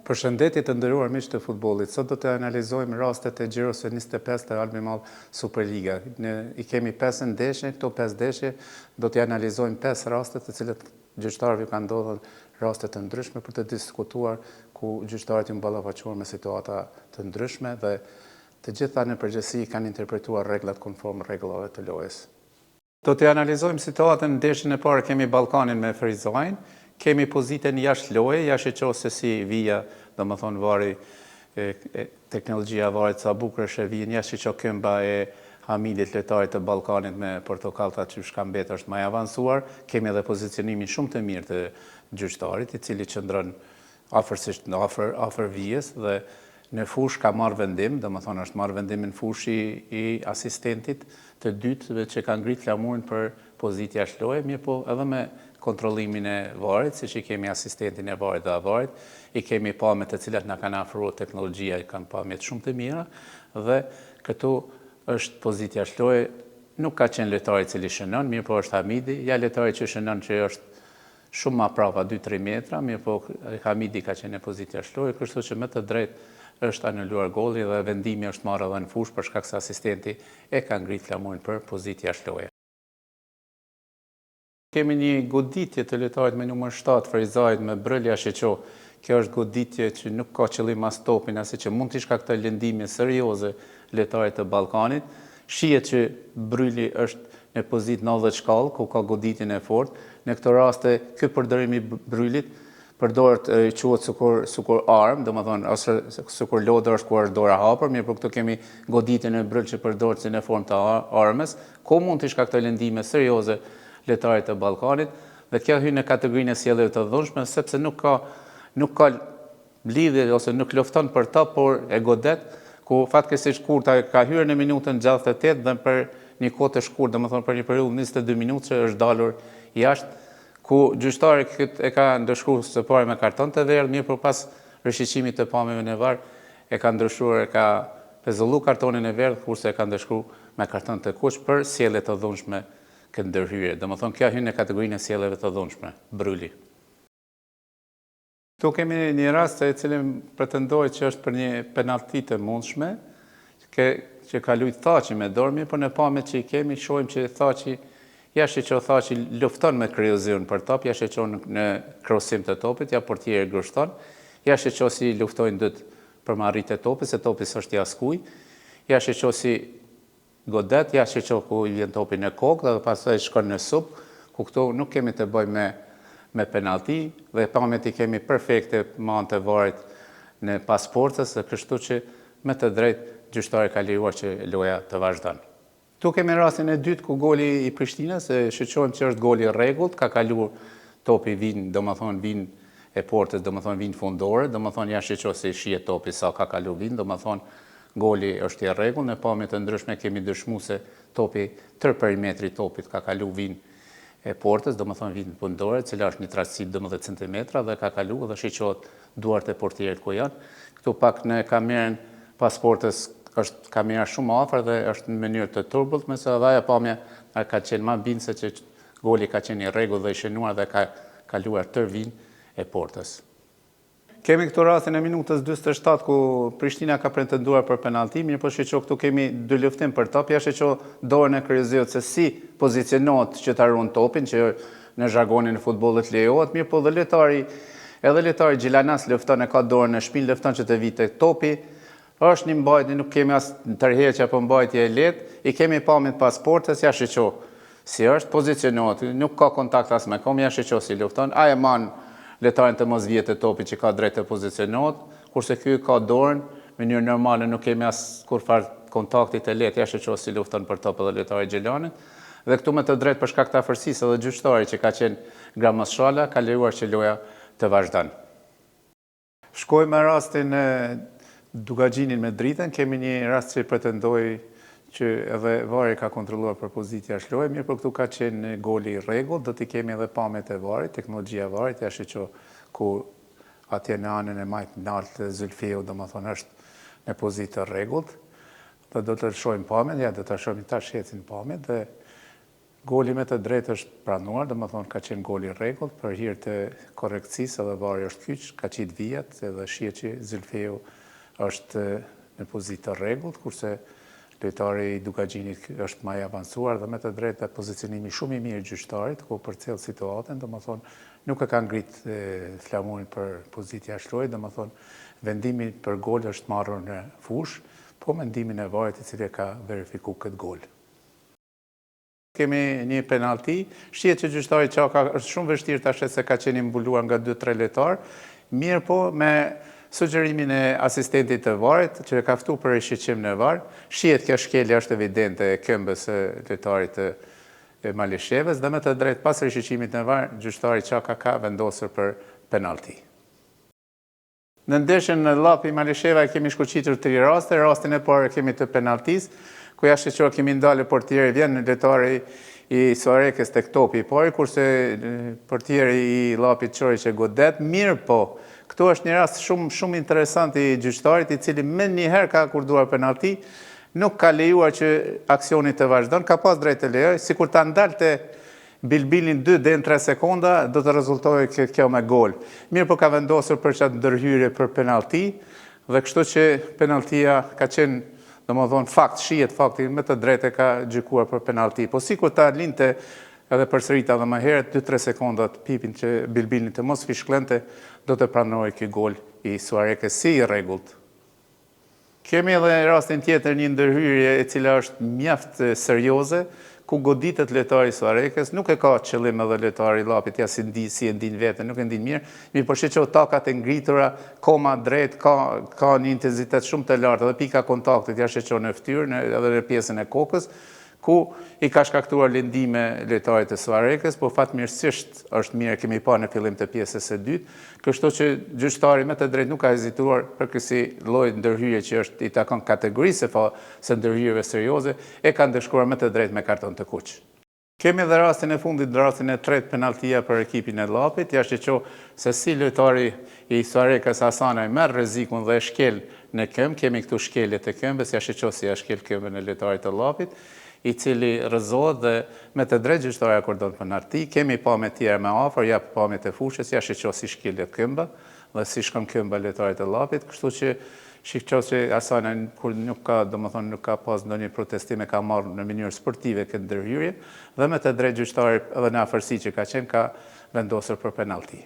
Përshëndetje të nderuar miq të futbollit. Sot do të analizojmë rastet e Gjiros së 25 të Albi Madh Superliga. Ne I kemi 5 ndeshje, këto 5 ndeshje do t'i analizojmë 5 raste të cilët gjyqtarëve kanë ndodhur raste të ndryshme për të diskutuar ku gjyqtarët janë ballafaqur me situata të ndryshme dhe të gjitha në përgjithësi kanë interpretuar rregullat konform rregullave të lojës. Do t'i analizojmë situatën në ndeshjen e parë, kemi Ballkanin me Frizajin. Kemi pozitën jashtë loje, jashtë qoftë se si vija, do më thonë vari, teknologjia varit sa bukur është e vijën, jashtë që këmba e Hamidit lojtarit të Ballkanit me portokallta që shkambet është më avancuar. Kemi edhe pozicionimin shumë të mirë të gjyqtarit, I cili qëndron afërsisht afër vijës dhe në fush ka marrë vendim, do më thonë është marrë vendimin fushi I asistentit të dytë që ka ngrit flamurin për pozitë jashtë loje, mirë po edhe me kontrollimin e varit, siç I kemi asistentin e varit dhe avarit, I kemi pamjet të cilat na kanë afruar teknologjia, I kanë pamjet shumë të mira dhe këtu është pozitë jashtë loje, nuk ka qenë lojtari I cili shënon, mirë po është Hamidi, ja lojtari që shënon që është shumë më prapa 2-3 metra, mirë po Hamidi ka qenë në pozitë jashtë loje, kështu që me të drejtë është anuluar golli dhe vendimi është marrë edhe në fush për shkak se asistenti e ka ngrit flamurin për pozitë jashtë loje. Kemi një goditje të lojtarit me numër 7 Frizajit me Brëlja Sheqo. Kjo është goditje që nuk ka qëllim as topin, asi që mund t'i shkaktojë lëndime serioze lojtarit të Ballkanit. Shihet që Bryli është në pozitë 90 shkallë, ku ka goditjen e fortë. Në këtë raste, ky përdorim I Brylit përdoret quhet sukur armë, domethënë ose sukur lodër është ku është dora hapur, mirë por këtu kemi goditjen e Bryl që përdoret si në formë të armës, ku mund t'i shkaktojë lëndime serioze lojtarit të Ballkanit, dhe kjo hyn në kategorinë e sjelljeve të dhunshme sepse nuk ka lidhje ose nuk lufton për ta, por e godet, ku fatkeqësisht kurta ka hyrë në minutën 68 dhe për një kohë të shkurtër, domethënë për një periudhë 22 minutë që është dalur jashtë, ku gjyqtari e ka ndëshkuar së pari me karton të verdh, mirë por pas rishqimit të pamjeve në VAR e ka ndryshuar, e ka pezullu kartonin e verdh, kurse e ka ndëshkuar me karton të kuq për sjellje të dhunshme këtë ndërhyrje. Domethënë kjo hyn në kategorinë e sjelljeve të dhunshme, Bryli. Këtu kemi një rast e cili pretendoj që është për një penallti të mundshme, që ka luajtur Thaçi me dorë, por në pamjet që I kemi shohim që Thaçi jashtë që Thaçi lufton me Kryoziun për top, jashtë që në krosim të topit, ja portieri grushton, jashtë që si luftojnë dytë për marrjet e topit, se topi s'është I askuj, jashtë që si godet, jashtë që ku I vjen topi në kokë dhe pastaj shkon në sup, ku këtu nuk kemi të bëjmë me penallti dhe pamjet I kemi perfekte me anë të varit në pasportës, dhe kështu që me të drejtë gjyqtari ka lejuar që loja të vazhdon. Tu kemi rastin e dytë ku goli I Prishtinës, shoqërojmë që është goli I rregullt, ka kaluar topi vin, domethënë vin e portës, domethënë vin fundore, domethënë jashtë që si shihet topi sa ka kaluar vin, domethënë goli është I rregullt, në pamje të ndryshme kemi dëshmuar se topi tër perimetri topit ka kaluar vin e portës, domethënë vin fundore, e cila është një trastësi 12 cm dhe ka kaluar dhe shiqohet duart e portierit ku janë. Këtu pak në kamerën pas portës është kamera shumë afër dhe është në mënyrë të turbullt, me sa ajo pamje ka qenë më bindse që goli ka qenë I rregullt dhe I shënuar dhe ka kaluar tër vin e portës. Kemi këtu rastin e minutës 47 ku Prishtina ka pretenduar për penallti, mirë po shoqë këtu kemi dy luftim për top, jashtë që dorën e Kryoziut se si pozicionohet që ta ruan topin, që në zhargonin e futbollit lejohet, mirë po edhe lojtari Gjilanas lufton, e ka dorën në shpinë, lufton që të vite topi. Është një mbajtje, nuk kemi as tërheqje apo mbajtje e lehtë, I kemi pamjet pas portës, jashtë që si është pozicionohet, nuk ka kontakt as me kom, jashtë që si lufton, ai e man lojtarin të mos vjet e topi që ka drejt të pozicionohet, kurse ky ka dorën, në mënyrë normale nuk kemi as kurfar kontakti të lehtë, jashtë që si lufton për top edhe lojtari Gjelanit. Dhe këtu me të drejtë për shkak të afërsisë edhe gjyqtari që ka qenë Gramashala ka lejuar që loja të vazhdon. Shkojmë me rastin e Dugagjinin me dritën, kemi një rast që pretendoj që edhe vari ka kontrolluar për pozitë jashtë loje, mirë por këtu ka qenë goli I rregullt, do t'i kemi edhe pamjet e varit, teknologjia e varit, jashtë që ku atje në anën e majt lartë Zulfiu, domethënë është në pozitë të rregullt, dhe do të shohim pamjet, ja do ta shohim tash ecin pamjet dhe Goli me të drejtë është pranuar, domethënë ka qenë goli rregullt, për hir të korrekcisë edhe vari është kyç, ka qit vijat edhe shihet që Zylfeu është në pozitë të rregullt, kurse lojtari i Dukagjinit është më i avancuar dhe me të drejtë pozicionimi shumë i mirë i gjyqtarit, ku përcjell situatën, domethënë nuk e ka ngrit flamurin për pozitë jashtë, domethënë vendimi për gol është marrur në fushë, po mendimin e varit i cili ka verifikuar këtë gol. Kemi një penalti, shihet që gjyqtari Çaka është shumë vështirë tash se ka qenë mbuluar nga 2-3 lojtar, mirë po me sugjerimin e asistentit të varit që e ka ftuar për rishqeqim në var, shihet kjo shkelje është evidente e këmbës së lojtarit të Malishevës dhe me të drejtë pas rishqeqimit në var, gjyqtari Çaka ka vendosur për penalti. Në ndeshjen në Llapi Malisheva kemi shkuqitur 3 raste, rastin e parë kemi të penaltisë, ku jashtë që kemi ndalë portieri vjen në lojtari i Suarekës tek topi i parë, kurse portieri i Llapit çori që godet, mirë po. Këtu është një rast shumë interesant i gjyqtarit, i cili më njëherë ka akorduar penalti, nuk ka lejuar që aksioni të vazhdon, ka pas drejt të lejoj, sikur ta ndalte bilbilin 2 deri në 3 sekonda, do të rezultojë kjo me gol. Mirë po ka vendosur për çat ndërhyrje për penalti, dhe kështu që penaltia ka qenë domethënë fakt, shihet fakti me të drejtë ka gjykuar për penalti. Po sikur ta linte edhe përsërita edhe më herët 2-3 sekonda të pipin që bilbilin të mos fishklente, do të pranojë ky gol i Suarekës si i rregullt. Kemi edhe rastin tjetër, një ndërhyrje e cila është mjaft serioze, ku goditet lojtari i Suarekës, nuk e ka qëllim edhe lojtari i Llapit, ja si e ndin veten, nuk e ndin mirë, mirë po shihet takat e ngritura, koma drejt, ka një intensitet shumë të lartë, edhe pika kontaktit ja shihet në fytyrë edhe në pjesën e kokës, ku i ka shkaktuar lindime lojtarit të Suarekës, po fatmirësisht është mirë, kemi parë në fillim të pjesës së dytë, kështu që gjyqtari me të drejtë nuk ka hezituar për kësi lloj ndërhyrje që është i takon kategorisë së ndërhyrjeve serioze, e ka ndëshkuar me të drejtë me karton të kuq. Kemi edhe rastin e fundit, rastin e tretë penaltia për ekipin e Llapit, jashtë që se si lojtari i Suarekës Hasanaj merr rrezikun dhe e shkel në këmbë, kemi këtu shkeljet e këmbës, jashtë që si ja shkel këmbën e lojtarit të Llapit, i cili rrëzohet dhe me të drejtë gjyqtari akordon penalti, kemi pamje tjera më afër, jap pamjet e fushës, ja shiqo si shkeljet këmba dhe si shkon këmba lojtarit të Llapit, kështu që shiqo që Hasanaj kur nuk ka pas ndonjë protestim, ka marrë në mënyrë sportive këtë ndërhyrje dhe me të drejtë gjyqtari edhe në afërsi që ka qenë ka vendosur për penalti.